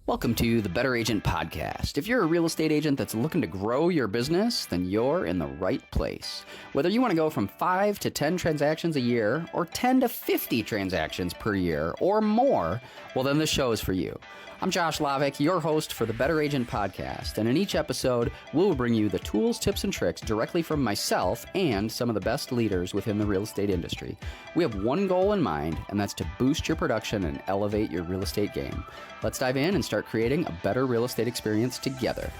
Welcome to the Better Agent Podcast. If you're a real estate agent that's looking to grow your business, then you're in the right place. Whether you want to go from 5 to 10 transactions a year, or 10 to 50 transactions per year, or more, well, then this show is for you. I'm Josh Lavik, your host for the Better Agent Podcast, and in each episode, we'll bring you the tools, tips, and tricks directly from myself and some of the best leaders within the real estate industry. We have one goal in mind, and that's to boost your production and elevate your real estate game. Let's dive in and start creating a better real estate experience together.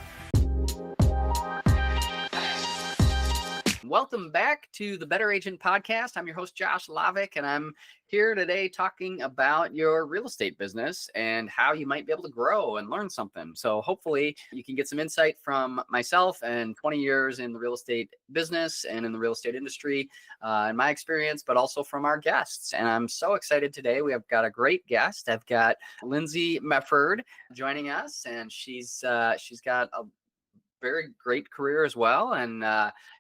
Welcome back to the Better Agent Podcast. I'm your host, Josh Lavik, and I'm here today talking about your real estate business and how you might be able to grow and learn something. So hopefully you can get some insight from myself and 20 years in the real estate business and in the real estate industry, in my experience, but also from our guests. And I'm so excited today. We have got a great guest. I've got Lindsay Mefford joining us, and she's got a very great career as well, and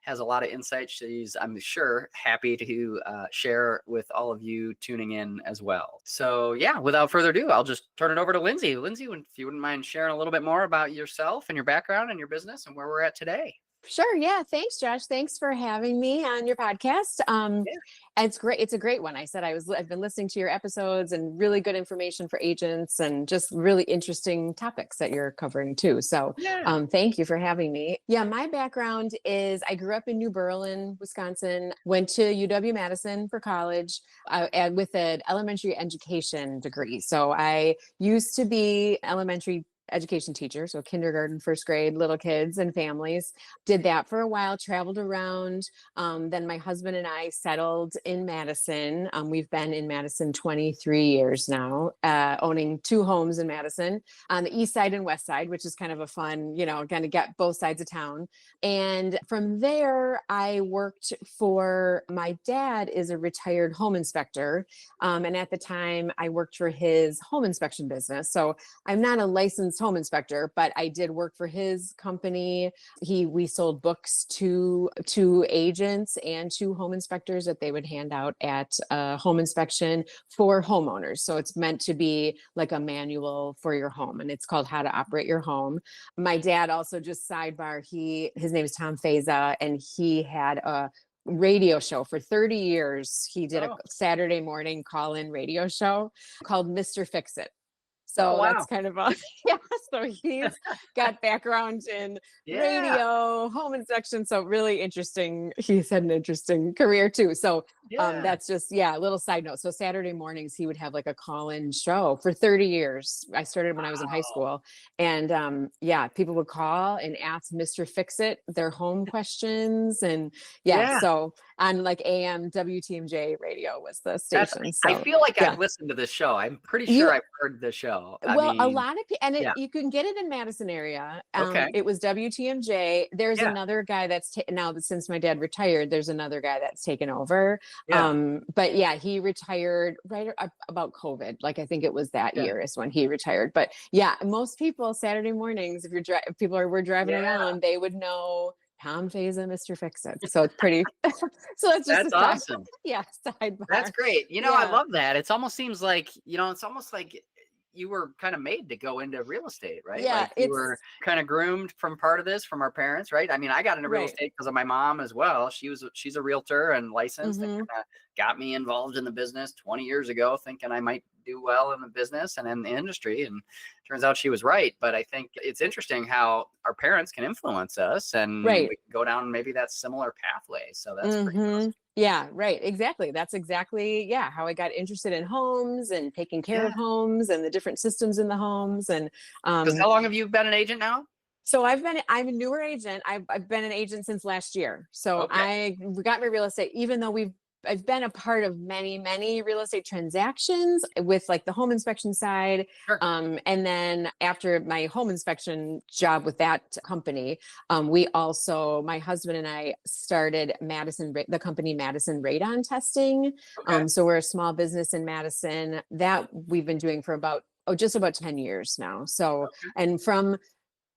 has a lot of insight. She's, I'm sure, happy to share with all of you tuning in as well. So yeah, without further ado, I'll just turn it over to Lindsay. Lindsay, if you wouldn't mind sharing a little bit more about yourself and your background and your business and where we're at today. Sure. Yeah. Thanks, Josh. Thanks for having me on your podcast. It's great. It's a great one. I've been listening to your episodes and really good information for agents and just really interesting topics that you're covering too. So thank you for having me. Yeah. My background is I grew up in New Berlin, Wisconsin, went to UW-Madison for college and with an elementary education degree. So I used to be elementary education teacher, so kindergarten, first grade, little kids and families. Did that for a while, traveled around. Then my husband and I settled in Madison. We've been in Madison 23 years now, owning 2 homes in Madison on the east side and west side, which is kind of a fun, kind of get both sides of town. And from there, I worked for, my dad is a retired home inspector. And at the time I worked for his home inspection business. So I'm not a licensed home inspector, but I did work for his company. We sold books to agents and to home inspectors that they would hand out at a home inspection for homeowners. So it's meant to be like a manual for your home, and it's called How to Operate Your Home. My dad also, just sidebar, his name is Tom Feza, and he had a radio show for 30 years. He did a Saturday morning call-in radio show called Mr. Fix-It. So that's kind of so he's got background in radio, home inspection. So really interesting. He's had an interesting career too. So that's just, a little side note. So Saturday mornings, he would have like a call-in show for 30 years. I started when I was in high school, and people would call and ask Mr. Fix-It their home questions. And so on like AM WTMJ radio was the station. So, I feel like I've listened to this show. I'm pretty sure I've heard the show. A lot of people, and you can get it in Madison area. It was WTMJ. There's another guy that's now since my dad retired, there's another guy that's taken over. But he retired right about COVID. Like I think it was that year is when he retired. But most people Saturday mornings, if people were driving around, they would know Tom Feza, Mr. Fix-It. So it's pretty, so that's awesome. Sidebar. That's great. I love that. It almost seems like, it's almost like you were kind of made to go into real estate, right? Yeah. Like you were kind of groomed from part of this from our parents, right? I mean, I got into real estate because of my mom as well. She's a realtor and licensed, and kind of got me involved in the business 20 years ago, thinking I might do well in the business and in the industry. And turns out she was right. But I think it's interesting how our parents can influence us, and we can go down maybe that similar pathway. So that's pretty awesome. Yeah, right. Exactly. That's exactly, how I got interested in homes and taking care of homes and the different systems in the homes. And because how long have you been an agent now? So I'm a newer agent. I've been an agent since last year. So I got my real estate, even though I've been a part of many, many real estate transactions with like the home inspection side. Sure. And then after my home inspection job with that company, my husband and I started the company Madison Radon Testing. So we're a small business in Madison that we've been doing for just about 10 years now. So, and from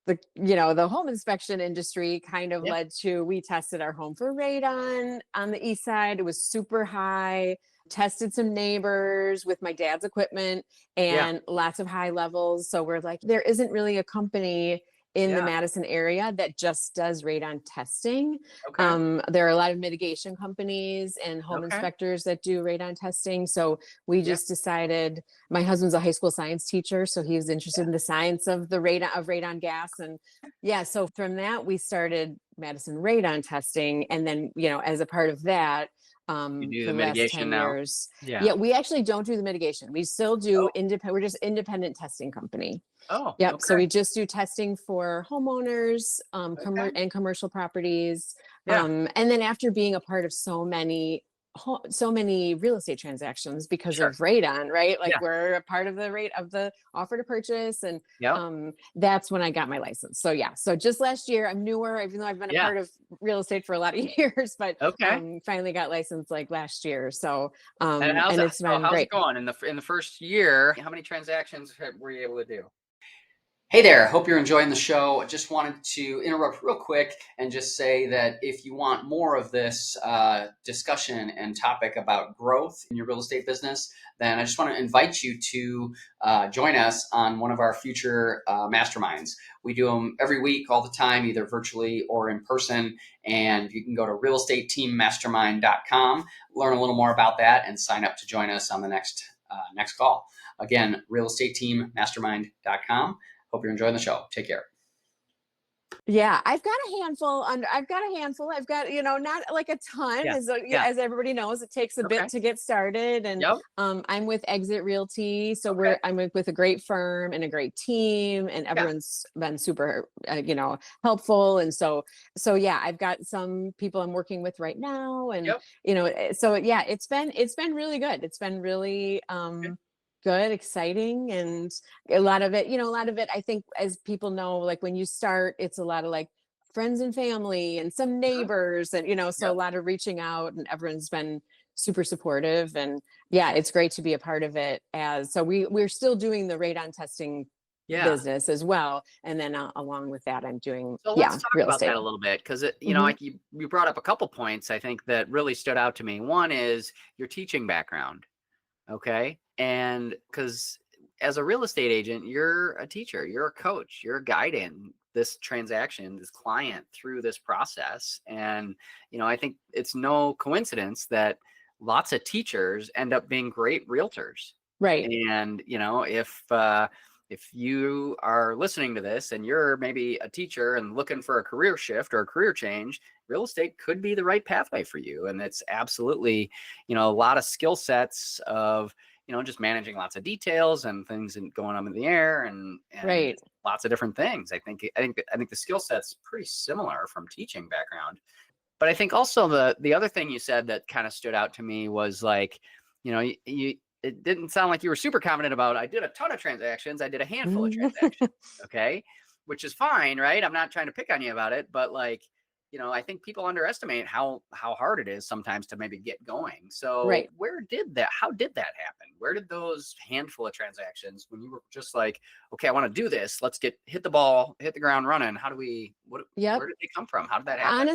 the home inspection industry kind of led to, we tested our home for radon on the east side. It was super high. tested some neighbors with my dad's equipment and lots of high levels. So we're like, there isn't really a company in the Madison area that just does radon testing. Okay. There are a lot of mitigation companies and home inspectors that do radon testing. So we just decided, my husband's a high school science teacher, so he was interested in the science of the radon gas. And so from that, we started Madison Radon Testing. And then, as a part of that, You do for the the last mitigation 10 now? years. Yeah. We actually don't do the mitigation. We still do Oh, we're just independent testing company. oh, Yep. So okay. we just do testing for homeowners, Okay. and commercial properties. Yeah. And then after being a part of so many real estate transactions because Sure. of radon, right? Like Yeah. we're a part of the rate of the offer to purchase. And Yep. that's when I got my license. So so just last year, I'm newer, even though I've been a Yeah. part of real estate for a lot of years, but Okay. finally got licensed like last year. So And and it's been how's it great. going in the first year? How many transactions were you able to do? Hey there, hope you're enjoying the show. I just wanted to interrupt real quick and just say that if you want more of this discussion and topic about growth in your real estate business, then I just want to invite you to join us on one of our future masterminds. We do them every week, all the time, either virtually or in person. And you can go to realestateteammastermind.com, learn a little more about that, and sign up to join us on the next call. Again, realestateteammastermind.com. Hope you're enjoying the show. Take care. Yeah, I've got a handful I've got, not like a ton, Yeah. Yeah. as everybody knows, it takes a Okay. bit to get started. And Yep. I'm with EXIT Realty. So Okay. I'm with a great firm and a great team, and Yeah. everyone's been super, helpful. And so I've got some people I'm working with right now. And, Yep. it's been really good. It's been really, good, exciting, and a lot of it, I think, as people know, like when you start, it's a lot of like friends and family and some Uh-huh. neighbors, and so a Yep. lot of reaching out, and everyone's been super supportive. And it's great to be a part of it. We're still doing the radon testing Yeah. business as well, and then along with that, I'm doing So let's talk real about that estate. a little bit because Mhm. like you brought up a couple points I think that really stood out to me. One is your teaching background. Okay. And because as a real estate agent, you're a teacher, you're a coach, you're guiding this transaction, this client through this process. And, I think it's no coincidence that lots of teachers end up being great realtors. Right. And, if you are listening to this and you're maybe a teacher and looking for a career shift or a career change, real estate could be the right pathway for you. And it's absolutely, a lot of skill sets of, just managing lots of details and things and going up in the air and Right. lots of different things. I think the skill set's pretty similar from teaching background. But I think also the other thing you said that kind of stood out to me was like, you it didn't sound like you were super confident about, I did a ton of transactions. I did a handful of transactions. Okay. Which is fine. Right. I'm not trying to pick on you about it, but like, I think people underestimate how hard it is sometimes to maybe get going. So Right. how did that happen? Where did those handful of transactions, when you were just like, okay, I want to do this, let's hit the ground running. Yep. Where did they come from? How did that happen?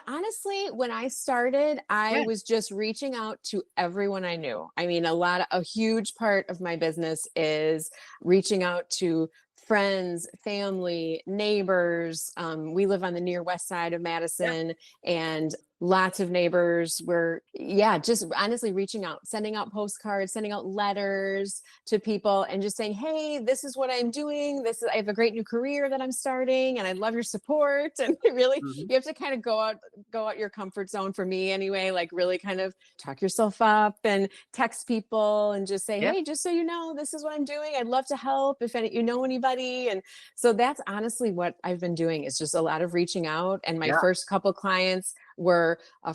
Honestly, when I started, I Yeah. was just reaching out to everyone I knew. I mean, a huge part of my business is reaching out to friends, family, neighbors. We live on the near west side of Yeah. Madison, and lots of neighbors were, just honestly reaching out, sending out postcards, sending out letters to people, and just saying, hey, this is what I'm doing. I have a great new career that I'm starting, and I'd love your support. And really, Mhm. you have to kind of go out your comfort zone, for me anyway, like really kind of talk yourself up and text people and just say, Yeah. hey, just so you know, this is what I'm doing. I'd love to help if you know anybody. And so that's honestly what I've been doing, is just a lot of reaching out. And my Yeah. first couple clients were a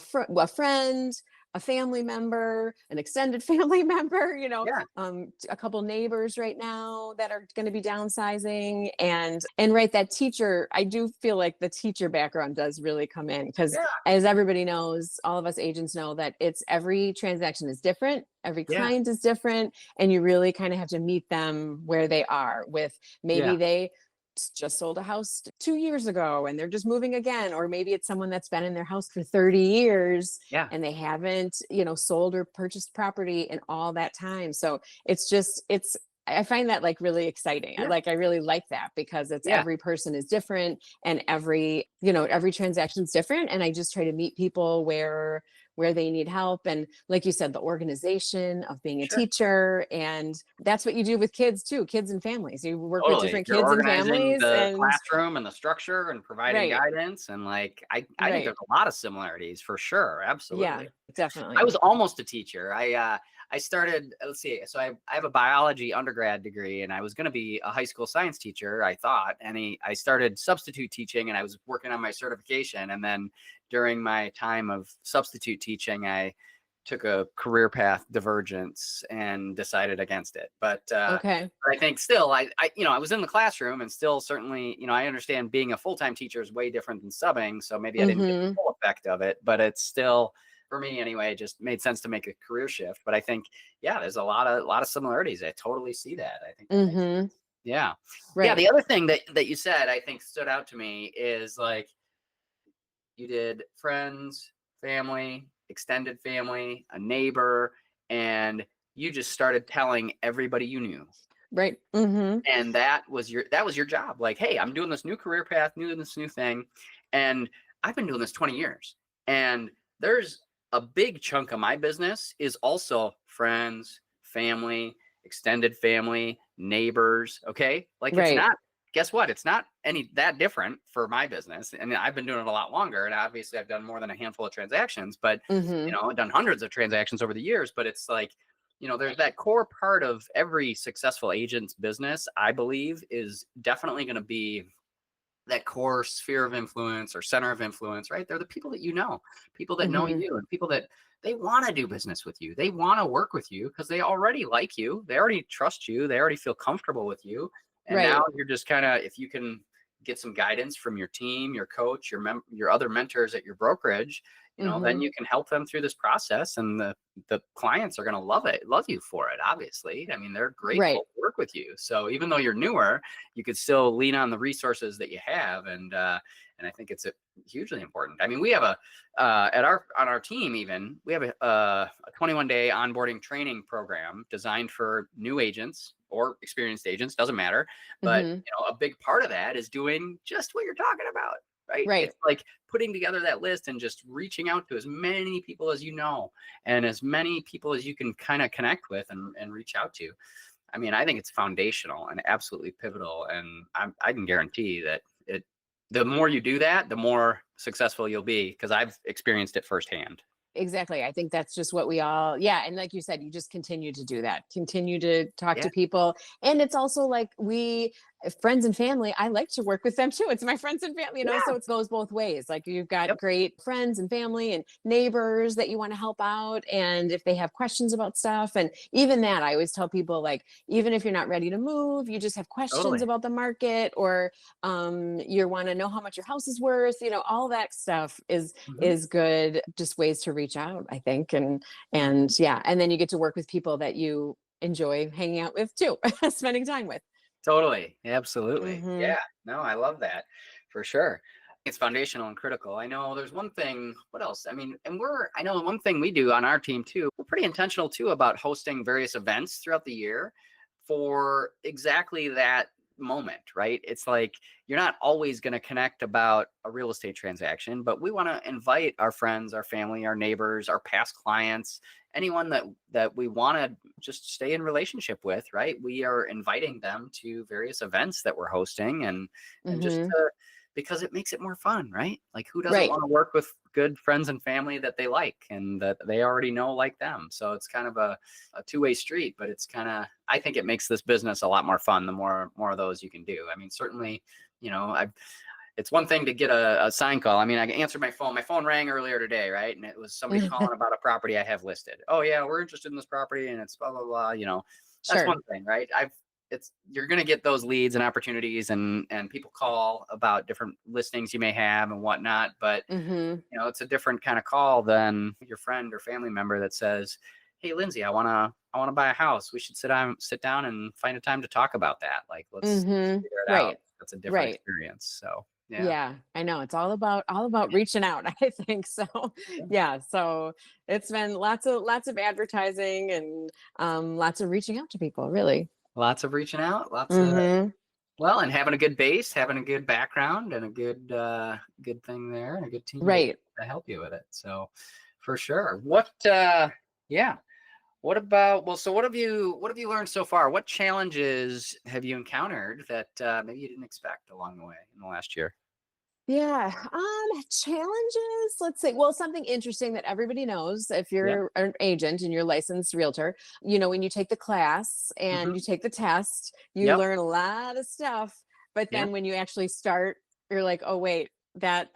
friend, a family member, an extended family member, Yeah. a couple neighbors right now that are going to be downsizing. And right, that teacher, I do feel like the teacher background does really come in, because Yeah. as everybody knows, all of us agents know, that every transaction is different. Every Yeah. client is different, and you really kind of have to meet them where they are with, maybe Yeah. just sold a house 2 years ago and they're just moving again, or maybe it's someone that's been in their house for 30 years Yeah. and they haven't, sold or purchased property in all that time. So I find that like really exciting. Yeah. I really like that because it's Yeah. every person is different and every transaction is different. And I just try to meet people where they need help. And like you said, the organization of being a Sure. teacher, and that's what you do with kids too, kids and families. You work with Totally. different You're kids and organizing families the and classroom and the structure and providing right, guidance. And like, I think right. there's a lot of similarities for sure. Yeah, Absolutely. I definitely. was almost a teacher. I started, let's see, so I have a biology undergrad degree and I was going to be a high school science teacher, I thought, and I started substitute teaching and I was working on my certification. And then during my time of substitute teaching, I took a career path divergence and decided against it. But Okay. I think still, I was in the classroom and still certainly, I understand being a full-time teacher is way different than subbing. So maybe I didn't get the Mm-hmm. full effect of it, but it's still, for me anyway, it just made sense to make a career shift. But I think, yeah, there's a lot of similarities. I totally see that. I think that makes sense. Mm-hmm. Yeah. Yeah. Right. The other thing that you said, I think stood out to me is like you did friends, family, extended family, a neighbor, and you just started telling everybody you knew. Right. Mm-hmm. And that was your job. Like, hey, I'm doing this new career path, doing this new thing. And I've been doing this 20 years. And there's a big chunk of my business is also friends, family, extended family, neighbors. Okay. Like it's Right. not, guess what? It's not any that different for my business. And I've been doing it a lot longer. And obviously I've done more than a handful of transactions, but Mm-hmm. I've done hundreds of transactions over the years, but it's like, there's that core part of every successful agent's business, I believe, is definitely going to be that core sphere of influence or center of influence, right? They're the people that people that know Mm-hmm. you, and people that they want to do business with you. They want to work with you because they already like you. They already trust you. They already feel comfortable with you. And now Right. you're just kind of, if you can get some guidance from your team, your coach, your other mentors at your brokerage, then Mm-hmm. you can help them through this process, and the clients are going to love you for it. Obviously, I mean, they're grateful Right. to work with you. So even though you're newer, you could still lean on the resources that you have, and I think it's hugely important. I mean, we have on our team, even we have a 21-day onboarding training program designed for new agents or experienced agents, doesn't matter. But Mm-hmm. a big part of that is doing just what you're talking about, right? Right. It's like putting together that list and just reaching out to as many people as and as many people as you can kind of connect with and reach out to. I mean, I think it's foundational and absolutely pivotal. And I can guarantee that the more you do that, the more successful you'll be, because I've experienced it firsthand. Exactly. I think that's just what we all, yeah. And like you said, you just continue to do that, continue to talk Yeah, to people. And it's also like friends and family, I like to work with them too. It's my friends and family, yeah, so it goes both ways. Like you've got yep, great friends and family and neighbors that you want to help out. And if they have questions about stuff, and even that, I always tell people, like, even if you're not ready to move, you just have questions totally. about the market, or you want to know how much your house is worth, all that stuff Mhm. is good, just ways to reach out, I think. And yeah, and then you get to work with people that you enjoy hanging out with too, spending time with. Totally. Absolutely. Hmm. Yeah. No, I love that for sure. It's foundational and critical. I know there's one thing, what else? I mean, I know one thing we do on our team too, we're pretty intentional too about hosting various events throughout the year for exactly that moment, right? It's like you're not always going to connect about a real estate transaction, but we want to invite our friends, our family, our neighbors, our past clients, anyone that we want to just stay in relationship with, right? We are inviting them to various events that we're hosting, and just Hmm. because it makes it more fun, right? Like, who doesn't Right. want to work with good friends and family that they like and that they already know like them? So it's kind of a two-way street, but it's kind of, I think it makes this business a lot more fun the more of those you can do. I mean, certainly, it's one thing to get a sign call. I mean, I answered my phone. My phone rang earlier today, right? And it was somebody calling about a property I have listed. Oh yeah, we're interested in this property and it's blah, blah, blah. That's one Sure. thing, right? You're going to get those leads and opportunities, and people call about different listings you may have and whatnot. But Hmm. it's a different kind of call than your friend or family member that says, "Hey, Lindsay, I want I want to buy a house. We should sit down and find a time to talk about that. Like, let's Mm-hmm. figure it out. Right. That's a different Right. experience. So yeah. Yeah, I know. It's all about reaching out, I think. So yeah. So it's been lots of advertising and lots of reaching out to people, really. Lots of reaching out, lots of, Mm-hmm. well, and having a good base, having a good background and a good thing there and a good team Right. to help you with it. So for sure. Yeah. What about, well, so what have you learned so far? What challenges have you encountered that maybe you didn't expect along the way in the last year? Yeah. Challenges, let's say, well, something interesting that everybody knows if Yeah. you're an agent and you're a licensed realtor, when you take the class and Hmm. you take the test, you Yep. learn a lot of stuff. But Yep. then when you actually start, you're like, oh, wait, that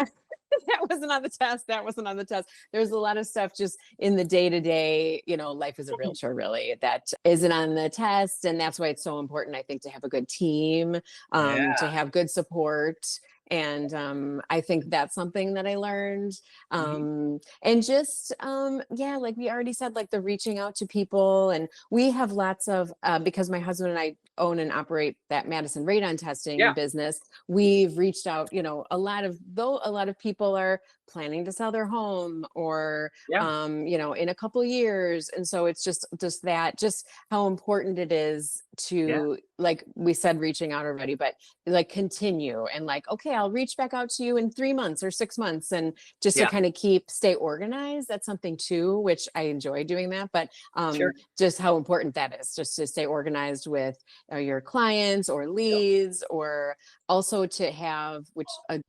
that wasn't on the test. That wasn't on the test. There's a lot of stuff just in the day to day, life as a realtor, really, that isn't on the test. And that's why it's so important, I think, to have a good team, Yeah. to have good support. And I think that's something that I learned. Mhm. And just, yeah, like we already said, like the reaching out to people. And we have lots of, because my husband and I own and operate that Madison Radon Testing Yeah. business, we've reached out, though a lot of people are planning to sell their home or Yeah. in a couple years. And so it's just how important it is Yeah. to, like we said, reaching out already, but like continue and like, okay, I'll reach back out to you in 3 months or 6 months, and just to Yeah. kind of stay organized. That's something too, which I enjoy doing that, but Sure. just how important that is, just to stay organized with your clients or Yep. leads, or also to have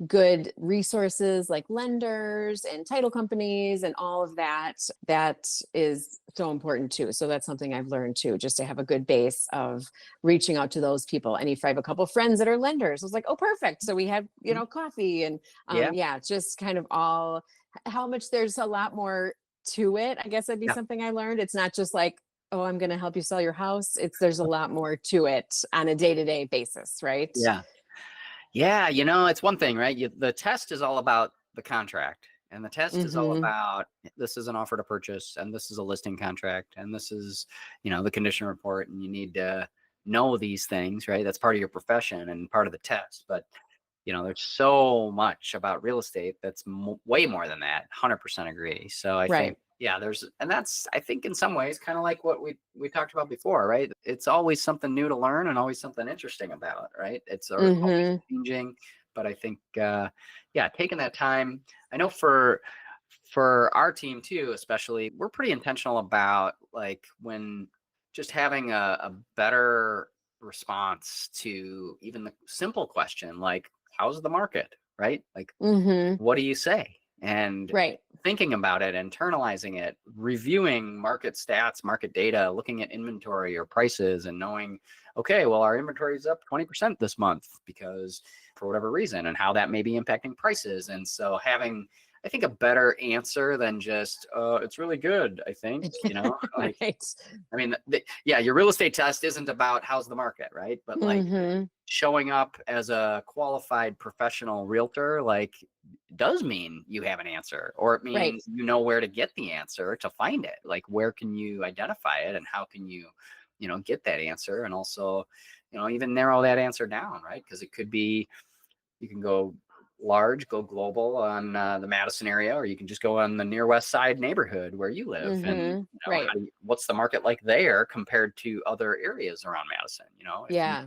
good resources like lenders and title companies and all of that. That is so important too. So that's something I've learned too, just to have a good base of reaching out to those people. And if I have a couple friends that are lenders, I was like, oh, perfect. So we have, Mhm. coffee and Yeah. yeah, just kind of all how much there's a lot more to it. I guess that'd be Yeah. something I learned. It's not just like, oh, I'm going to help you sell your house. There's a lot more to it on a day-to-day basis, right? Yeah. Yeah. It's one thing, right? The test is all about the contract, and the test is all Mm-hmm. about this is an offer to purchase, and this is a listing contract, and this is, the condition report, and you need to know these things, right? That's part of your profession and part of the test. But there's so much about real estate that's way more than that. 100% agree. So I think, Right. yeah, and that's, I think in some ways, kind of like what we talked about before, right? It's always something new to learn and always something interesting about, right? It's always Mm-hmm. changing. But I think, yeah, taking that time, I know for our team too, especially, we're pretty intentional about like when just having a better response to even the simple question like, how's the market, right? Like, Mm-hmm. what do you say? And Right. thinking about it, internalizing it, reviewing market stats, market data, looking at inventory or prices and knowing, okay, well, our inventory is up 20% this month because for whatever reason, and how that may be impacting prices. And so having, I think, a better answer than just, it's really good, I think, like, Right. I mean, yeah, your real estate test isn't about how's the market, right? But like Mm-hmm. showing up as a qualified professional realtor, like, does mean you have an answer, or it Right. means you know where to get the answer to find it. Like, where can you identify it, and how can you, get that answer, and also, even narrow that answer down, right? Because it could be you can go large, go global on the Madison area, or you can just go on the near West Side neighborhood where you live. And Mm-hmm. Right. what's the market like there compared to other areas around Madison? If you Yeah.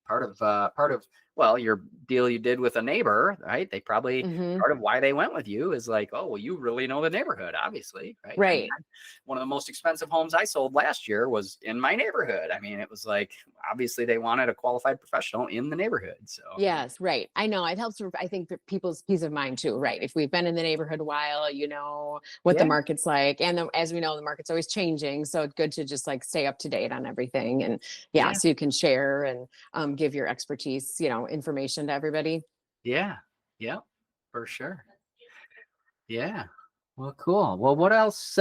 part of well, your deal you did with a neighbor, right? They probably, Mm-hmm. part of why they went with you is like, oh, well, you really know the neighborhood, obviously, right? I mean, Right. one of the most expensive homes I sold last year was in my neighborhood. I mean, it was like, obviously they wanted a qualified professional in the neighborhood. So yeah. Yes, right. I know it helps. I think for people's peace of mind too, right? If we've been in the neighborhood a while, you know what the Yeah. market's like, and as we know, the market's always changing. So it's good to just like stay up to date on everything, and yeah, Yeah. so you can share and give your expertise, information to everybody. Yeah. Yeah. For sure. Yeah. Well, cool. Well, what else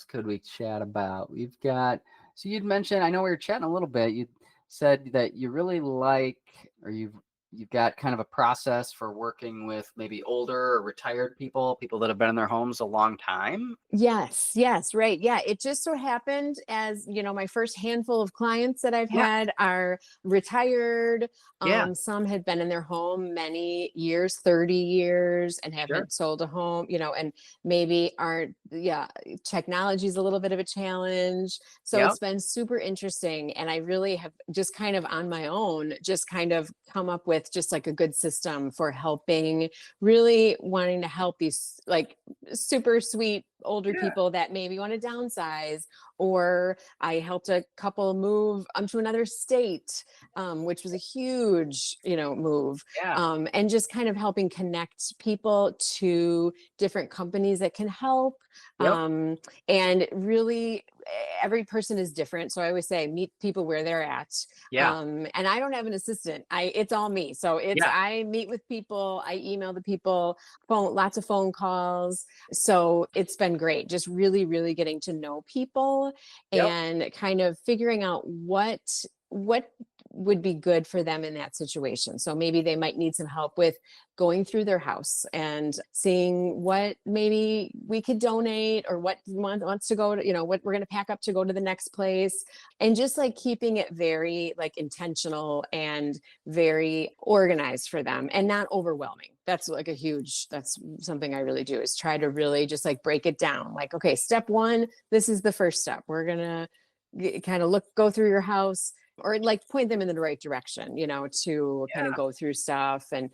could we chat about? We've got, so you'd mentioned, I know we were chatting a little bit. You said that you really like, or you've you've got kind of a process for working with maybe older or retired people that have been in their homes a long time. Yes, yes, right. Yeah, it just so happened as, my first handful of clients that I've Yeah. had are retired. Yeah. Some had been in their home many years, 30 years, and Sure. haven't sold a home, and maybe aren't, yeah, technology is a little bit of a challenge. So Yep. it's been super interesting. And I really have just kind of on my own, just kind of come up with just like a good system for helping, really wanting to help these like super sweet older Yeah. people that maybe want to downsize. Or I helped a couple move to another state, which was a huge move. Yeah. And just kind of helping connect people to different companies that can help. Yep. And really, every person is different, so I always say meet people where they're at. Yeah. And I don't have an assistant, it's all me. So Yeah. I meet with people, I email the people, lots of phone calls. So it's been great, just really, really getting to know people Yep. and kind of figuring out what would be good for them in that situation. So maybe they might need some help with going through their house and seeing what maybe we could donate, or what wants to go to, what we're going to pack up to go to the next place. And just like keeping it very like intentional and very organized for them and not overwhelming. That's like that's something I really do, is try to really just like break it down. Like, okay, step one, this is the first step. We're going to kind of go through your house, or like point them in the right direction, to kind of Yeah. go through stuff and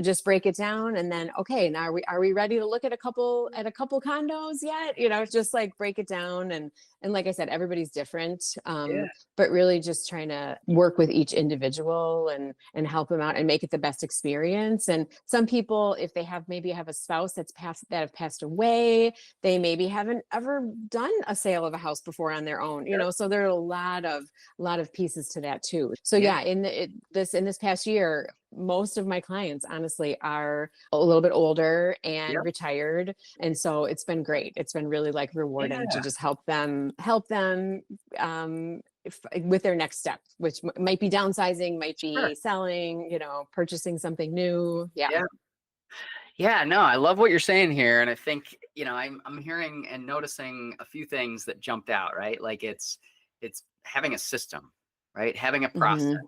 just break it down. And then, okay, now are we ready to look at a couple condos yet? Just like break it down. And like I said, everybody's different. Yeah. But really just trying to work with each individual and help them out and make it the best experience. And some people, if they maybe have a spouse that have passed away, they maybe haven't ever done a sale of a house before on their own, Sure. so there are a lot of pieces to that too. So Yeah. yeah, in this past year, most of my clients honestly are a little bit older and Yep. retired. And so it's been great. It's been really like rewarding to Yeah. just help them with their next step, which might be downsizing, might Sure. be selling, purchasing something new. Yeah. Yeah. Yeah, no, I love what you're saying here. And I think, I'm hearing and noticing a few things that jumped out, right? Like it's having a system, right? Having a process Hmm.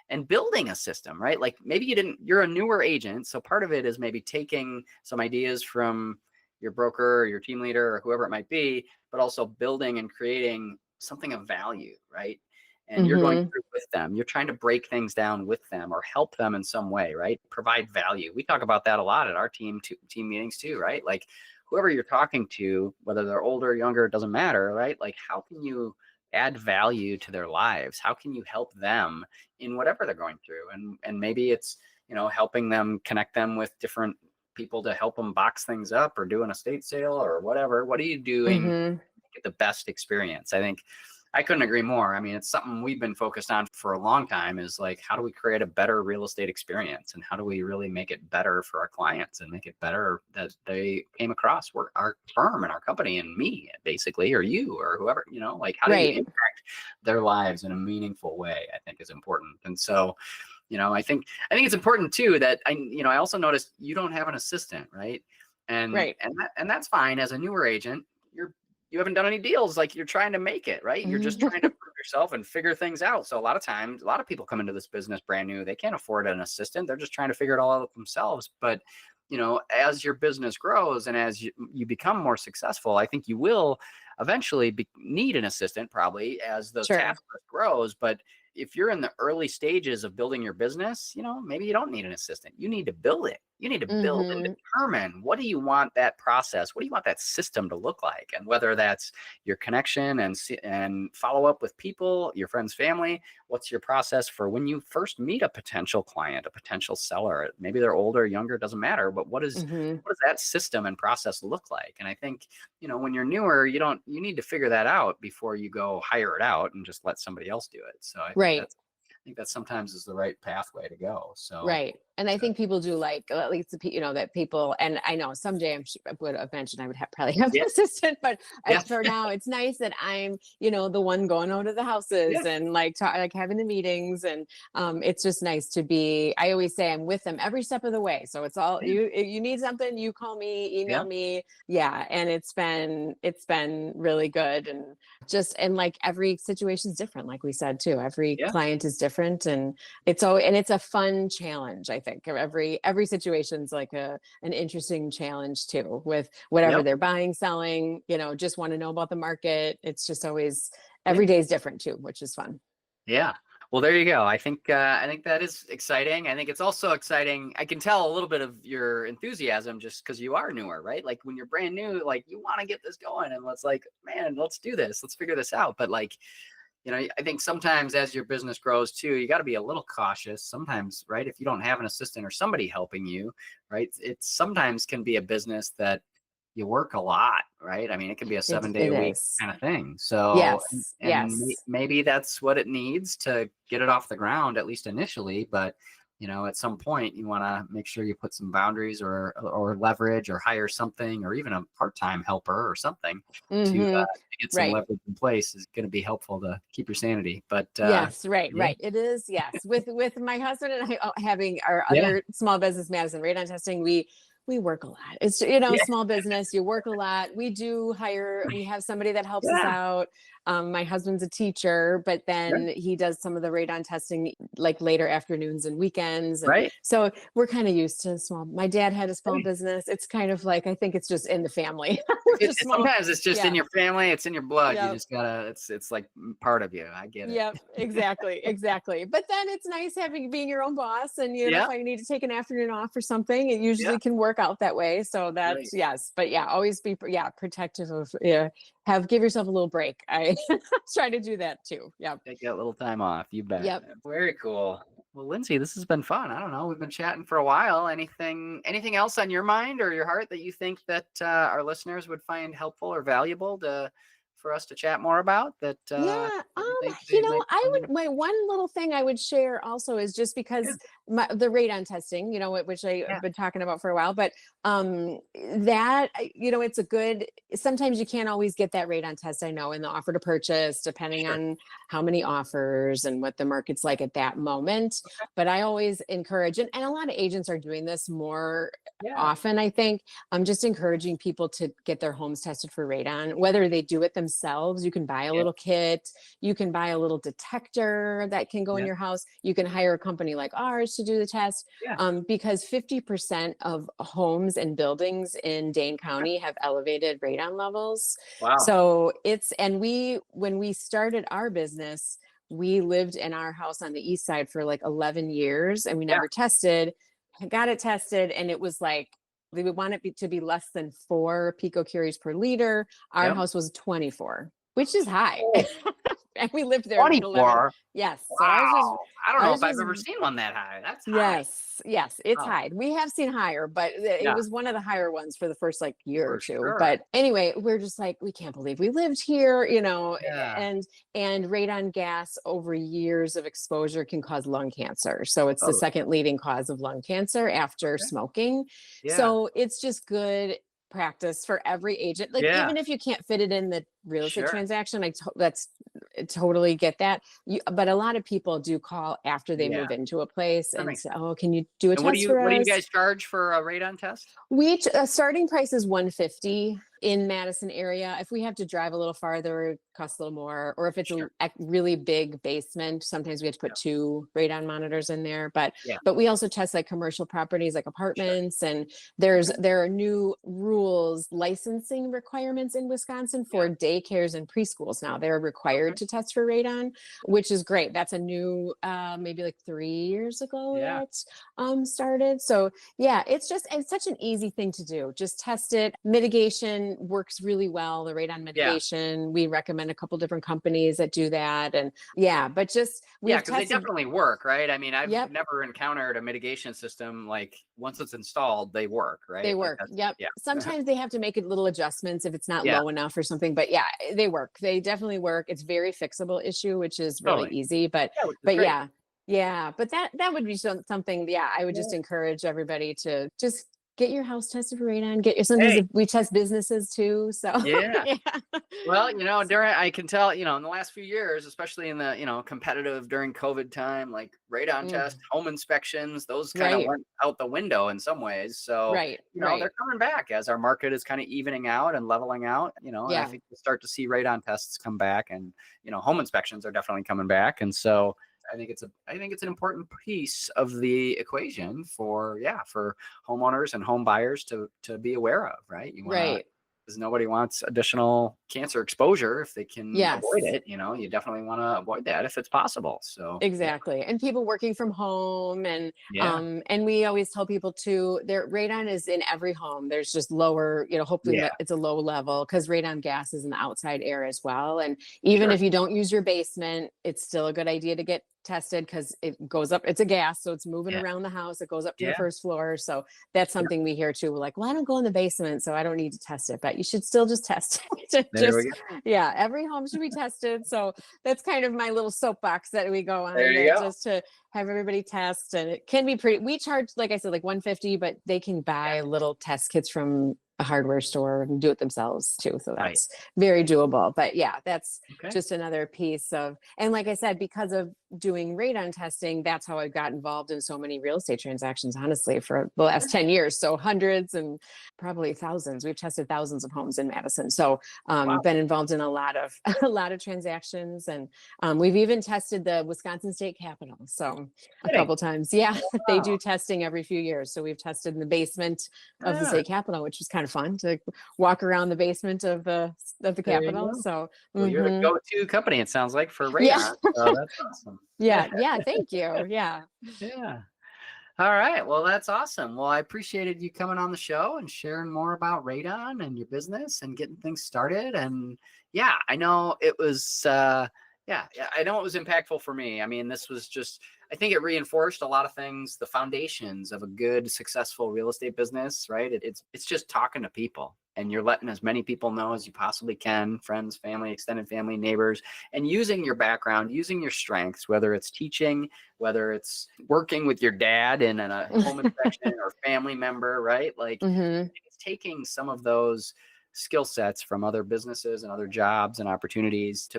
and building a system, right? Like maybe you're a newer agent. So part of it is maybe taking some ideas from your broker or your team leader or whoever it might be, but also building and creating something of value, right? And you're going Hmm. through with them. You're trying to break things down with them or help them in some way, right? Provide value. We talk about that a lot at our team meetings too, right? Like whoever you're talking to, whether they're older, younger, it doesn't matter, right? Like how can you add value to their lives? How can you help them in whatever they're going through? And maybe it's, helping them, connect them with different people to help them box things up or do an estate sale or whatever. What are you doing to Hmm. get the best experience? I think I couldn't agree more. I mean, it's something we've been focused on for a long time, is like, how do we create a better real estate experience, and how do we really make it better for our clients and make it better that they came across our firm and our company and me basically, or you or whoever, like how do you Right. impact their lives in a meaningful way, I think is important. And so, I think it's important too that I also noticed you don't have an assistant, right? And Right. and that's fine. As a newer agent, you haven't done any deals, like you're trying to make it, right? You're just trying to prove yourself and figure things out. So a lot of times, a lot of people come into this business brand new. They can't afford an assistant. They're just trying to figure it all out themselves. But as your business grows and as you become more successful, I think you will eventually need an assistant, probably as the Sure. task force grows. But if you're in the early stages of building your business, maybe you don't need an assistant. You need to build it. You need to build and Hmm. determine, what do you want that process, what do you want that system to look like? And whether that's your connection and follow up with people, your friends, family, what's your process for when you first meet a potential client, a potential seller? Maybe they're older, younger, doesn't matter, but what does Hmm. that system and process look like? And I think, when you're newer, you need to figure that out before you go hire it out and just let somebody else do it. So I think Right. think that sometimes is the right pathway to go. So, Right. And I think people do like, at least, that people, and I know someday I would have mentioned I would probably have yeah, an assistant, but yeah, for now it's nice that I'm, the one going over to the houses yeah, and like, like having the meetings. And it's just nice to be, I always say I'm with them every step of the way. So it's all, yeah, you need something, you call me, email yeah, me. Yeah. And it's been really good. And like every situation is different. Like we said too, every yeah, client is different, and it's a fun challenge. I think every situation's like an interesting challenge too, with whatever yep, they're buying, selling, just want to know about the market. It's just always, yeah. every day is different too, which is fun. Yeah. Well, there you go. I think that is exciting. I think it's also exciting. I can tell a little bit of your enthusiasm just because you are newer, right? Like when you're brand new, like you want to get this going and man, let's do this. Let's figure this out. But like, I think sometimes as your business grows too, you got to be a little cautious sometimes, right? If you don't have an assistant or somebody helping you, right? It sometimes can be a business that you work a lot, right? I mean, it can be a It 7-day a week is. kind of thing. So, Yes. and Yes. maybe that's what it needs to get it off the ground, at least initially. But, at some point you want to make sure you put some boundaries or leverage or hire something or even a part-time helper or something Hmm. to get some Right. leverage in place is going to be helpful to keep your sanity. But, Yes, right, yeah, right. It is. Yes. With my husband and I having our yeah, other small business, Madison Radon Testing, we work a lot. It's, yeah, small business, you work a lot. We have somebody that helps us yeah, out. My husband's a teacher, but right, then he does some of the radon testing like later afternoons and weekends. And right. so we're kind of used to my dad had a small Right. business. It's kind of like, I think it's just in the family. We're just small. Sometimes it's just in Yeah. your family, it's in your blood. You Yeah. just gotta, it's like part of you. I get it. Yep, exactly, exactly. But then it's nice being your own boss, and Yeah, if I need to take an afternoon off or something, it yeah, usually can work out that way. So right. that's, yes, but yeah, always be protective of, give yourself a little break. I try to do that too. Yep. Take that little time off. You bet. Yep. Very cool. Well, Lindsay, this has been fun. I don't know. We've been chatting for a while. Anything else on your mind or your heart that you think that our listeners would find helpful or valuable for us to chat more about that Yeah, you think they might find? my one little thing I would share also is just Yeah, because the radon testing, which yeah, I've been talking about for a while, but that it's a good. Sometimes you can't always get that radon test. I know in the offer to purchase, depending sure. on how many offers and what the market's like at that moment. Okay. But I always encourage, and a lot of agents are doing this more Yeah, often. I think I'm just encouraging people to get their homes tested for radon, whether they do it themselves. You can buy a yeah, little kit, you can buy a little detector that can go in yeah, your house. You can hire a company like ours to do the test, yeah. because 50% of homes and buildings in Dane Okay. County have elevated radon levels. Wow. So when we started our business, we lived in our house on the east side for like 11 years and we Yeah. never tested. I got it tested and it was like, we would want it to be less than 4 picocuries per liter. Our Yep. house was 24, which is high. Oh, And we lived there 11. 24. Yes. So Wow. I don't know if ours I've was ever seen one that high. That's high. yes, it's Wow. high. We have seen higher, but it Yeah, was one of the higher ones for the first like year or for two. sure. But anyway, we're just like, we can't believe we lived here, Yeah. and radon gas over years of exposure can cause lung cancer. So it's the Oh, second leading cause of lung cancer after okay. smoking. Yeah. So it's just good practice for every agent. Like Yeah. even if you can't fit it in the real estate Sure. transaction, I totally get that. But a lot of people do call after they Yeah. move into a place That and makes say, sense. "Oh, can you do a And test for what do you us?" guys charge for a radon test? Starting price is 150 in Madison area. If we have to drive a little farther, it costs a little more. Or if it's Sure. a really big basement, sometimes we have to put Yeah. 2 radon monitors in there. But Yeah. we also test like commercial properties, like Sure. apartments. And Okay. there are new rules, licensing requirements in Wisconsin Yeah. for daycares and preschools now. They're Okay. required to test for radon, which is great. That's a new, maybe like 3 years ago Yeah. that started. So yeah, it's such an easy thing to do. Just test it. Mitigation works really well. The radon Yeah. mitigation, we recommend a couple different companies that do that. And yeah, but just Yeah, we've because they tested. definitely work, right? I mean, I've Yep, never encountered a mitigation system like once it's installed, they work, they right? Like work. that's Yep. yeah. Sometimes they have to make little adjustments if it's not Yeah. low enough or something. But yeah, they work. They definitely work. It's very fixable issue, which is really Totally. easy. Yeah, which is great. Yeah, Yeah, but that would be something, yeah, I would just Yeah. encourage everybody to just get your house tested for radon, get your sometimes Hey, we test businesses too, so yeah. yeah. Well, I can tell, in the last few years, especially in the, competitive during COVID time, like radon tests, Mm, home inspections, those kind of right, went out the window in some ways. So, right, right. they're coming back as our market is kind of evening out and leveling out, and I Yeah, think we'll start to see radon tests come back and, home inspections are definitely coming back. And so I think it's an important piece of the equation for, yeah, for homeowners and home buyers to be aware of, right? You want to, right. because nobody wants additional cancer exposure if they can avoid Yes. it. You definitely want to avoid that if it's possible. So yeah, Exactly. And people working from home yeah, and we always tell people too, their radon is in every home. There's just lower, hopefully yeah, it's a low level because radon gas is in the outside air as well. And even sure, if you don't use your basement, it's still a good idea to get tested because it goes up, it's a gas, so it's moving yeah, around the house, it goes up to the yeah, first floor. So that's yeah. something we hear too. We're like, well, I don't go in the basement, so I don't need to test it, but you should still just test it. There we Just go. yeah, every home should be tested. So that's kind of my little soapbox that we go There on, you that go. just to have everybody test. And it can be pretty, we charge, like I said, like 150, but they can Yeah, buy little test kits from a hardware store and do it themselves too. So right. that's very doable. But yeah, that's Okay. just another piece of, and like I said, because of doing radon testing, that's how I got involved in so many real estate transactions, honestly, for the last 10 years. So hundreds and probably thousands. We've tested thousands of homes in Madison. So Wow. been involved in a lot of a lot of transactions, and we've even tested the Wisconsin State Capitol. So a Kidding. couple times, yeah, they Wow. do testing every few years. So we've tested in the basement of the Yeah, state capitol, which was kind of fun to walk around the basement of the there you capitol. go. So Well, you're the mhm. go-to company, it sounds like, for Yeah, radon. So that's awesome. yeah, yeah. Thank you. Yeah, Yeah. All right. Well, that's awesome. Well, I appreciated you coming on the show and sharing more about Radon and your business and getting things started. And yeah, I know it was, yeah, I know it was impactful for me. I mean, this was just, I think it reinforced a lot of things, the foundations of a good, successful real estate business, right? It's just talking to people and you're letting as many people know as you possibly can, friends, family, extended family, neighbors, and using your background, using your strengths, whether it's teaching, whether it's working with your dad in a home inspection or family member, right? Like hmm, it's taking some of those skill sets from other businesses and other jobs and opportunities to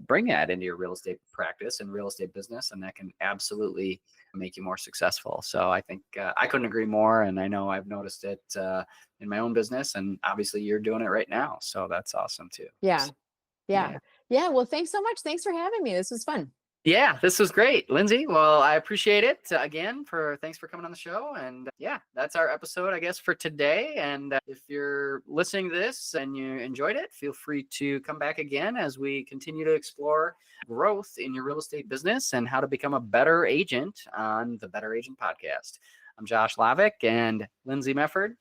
bring that into your real estate practice and real estate business. And that can absolutely make you more successful. So I think I couldn't agree more. And I know I've noticed it in my own business, and obviously you're doing it right now. So that's awesome too. yeah, So, yeah, yeah. yeah. Well, thanks so much. Thanks for having me. This was fun. Yeah, this was great, Lindsay. Well, I appreciate it again thanks for coming on the show. And yeah, that's our episode, I guess, for today. And if you're listening to this and you enjoyed it, feel free to come back again as we continue to explore growth in your real estate business and how to become a better agent on the Better Agent podcast. I'm Josh Lavik and Lindsay Mefford.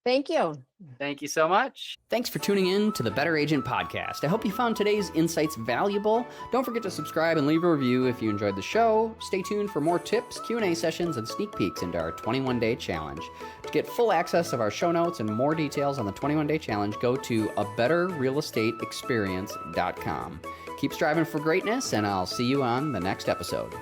Thank you. Thank you so much. Thanks for tuning in to the Better Agent podcast. I hope you found today's insights valuable. Don't forget to subscribe and leave a review if you enjoyed the show. Stay tuned for more tips, Q&A sessions, and sneak peeks into our 21-day challenge. To get full access of our show notes and more details on the 21-day challenge, go to abetterrealestateexperience.com. Keep striving for greatness, and I'll see you on the next episode.